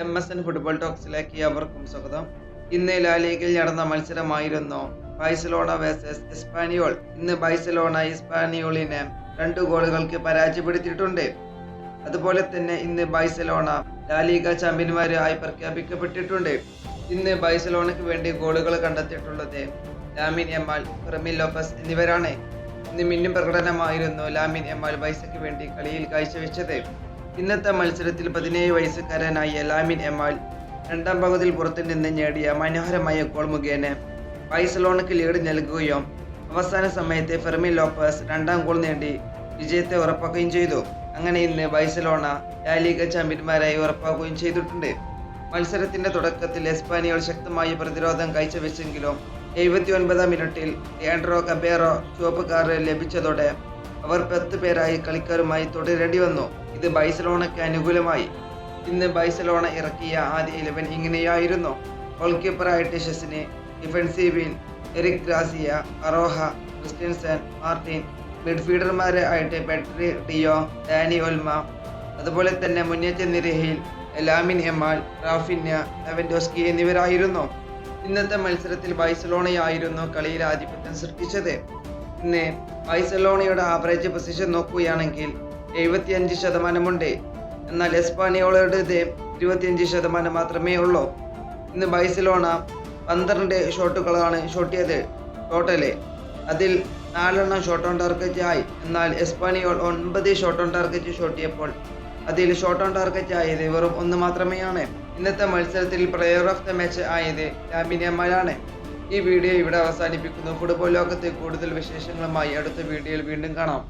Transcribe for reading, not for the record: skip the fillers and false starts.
MSN football ടോക്സിലേക്ക് അവർക്കും സ്വാഗതം. ഇന്ന് ലാ ലീഗയിൽ നടന്ന മത്സരമായിരുന്നു ബാഴ്സലോണ വേഴ്സസ് എസ്പാനിയോൾ. ഇന്ന് ബാഴ്സലോണ എസ്പാനിയോളിനെ 2 ഗോളുകൾക്ക് പരാജയപ്പെടുത്തിയിട്ടുണ്ട്. അതുപോലെ തന്നെ ഇന്ന് ബാഴ്സലോണ ലാ ലീഗ ചാമ്പ്യന്മാരായി പ്രഖ്യാപിക്കപ്പെട്ടിട്ടുണ്ട്. ഇന്ന് ബാഴ്സലോണയ്ക്ക് വേണ്ടി ഗോളുകൾ കണ്ടെത്തിയിട്ടുള്ളത് ലാമിൻ യമാൽ, ഫെർമിൻ ലോപ്പസ് എന്നിവരാണ്. ഇന്ന് മിന്നും പ്രകടനമായിരുന്നു ലാമിൻ യമാൽ ബാഴ്സയ്ക്ക് വേണ്ടി കളിയിൽ കാഴ്ചവെച്ചത്. ഇന്നത്തെ മത്സരത്തിൽ 17 വയസ്സുകാരനായ ലാമിൻ യമാൽ രണ്ടാം പകുതിയിൽ പുറത്തു നിന്ന് നേടിയ മനോഹരമായ ഗോൾ മുഖേന ബാഴ്സലോണയ്ക്ക് ലീഡ് നൽകുകയും അവസാന സമയത്ത് ഫെർമിൻ ലോപ്പസ് രണ്ടാം ഗോൾ നേടി വിജയത്തെ ഉറപ്പാക്കുകയും ചെയ്തു. അങ്ങനെ ഇന്ന് ബാഴ്സലോണ ലാ ലീഗ ചാമ്പ്യന്മാരായി ഉറപ്പാക്കുകയും ചെയ്തിട്ടുണ്ട്. മത്സരത്തിന്റെ തുടക്കത്തിൽ എസ്പാനിയോൾ ശക്തമായ പ്രതിരോധം കാഴ്ചവെച്ചെങ്കിലും 79-ാം മിനിറ്റിൽ ലിയാൻഡ്രോ കബേറോ ചുവപ്പ് കാർഡ് ലഭിച്ചതോടെ അവർ 10 പേരായി കളിക്കാരുമായി തുടരേണ്ടി വന്നു. ഇത് ബാഴ്സലോണയ്ക്ക് അനുകൂലമായി. ഇന്ന് ബാഴ്സലോണ ഇറക്കിയ ആദ്യ 11 ഇങ്ങനെയായിരുന്നു. Goal കീപ്പറായിട്ട് Szczesny, ഡിഫൻസീവിൽ Eric Grazia, അറോഹ, Christensen, Martin, മിഡ്ഫീൽഡർമാരെ ആയിട്ട് പെഡ്രി, ഡിയോ, ഡാനി ഒൽമ, അതുപോലെ തന്നെ മുന്നേറ്റ നിരയിൽ ലാമിൻ യമാൽ, റാഫിന്യ, ലെവൻഡോസ്കി എന്നിവരായിരുന്നു. ഇന്നത്തെ മത്സരത്തിൽ ബാഴ്സലോണയായിരുന്നു കളിയിൽ ആധിപത്യം സൃഷ്ടിച്ചത്. ഇന്ന് ബാഴ്സലോണയുടെ ആവറേജ് പൊസിഷൻ നോക്കുകയാണെങ്കിൽ 75% ഉണ്ട്. എന്നാൽ എസ്പാനിയോളുടേത് 25% മാത്രമേ ഉള്ളൂ. ഇന്ന് ബാഴ്സലോണ 12 ഷോട്ടുകളാണ് ഷോട്ടിയത് ടോട്ടല്. അതിൽ 4 ഷോട്ട് ഓൺ ടാർഗറ്റ് ആയി. എന്നാൽ എസ്പാനിയോൾ 9 ഷോട്ട് ഓൺ ടാർഗറ്റ് ഷോട്ടിയപ്പോൾ അതിൽ ഷോട്ട് ഓൺ ടാർഗറ്റ് ആയത് വെറും 1 മാത്രമേയാണ്. ഇന്നത്തെ മത്സരത്തിൽ പ്ലെയർ ഓഫ് ദ മാച്ച് ആയത് ലാമിൻ യമാലാണ്. ഈ വീഡിയോ ഇവിടെ അവസാനിപ്പിക്കുന്നു. ഫുട്ബോൾ ലോകത്തെ കൂടുതൽ വിശേഷങ്ങളുമായി അടുത്ത വീഡിയോയിൽ വീണ്ടും കാണാം.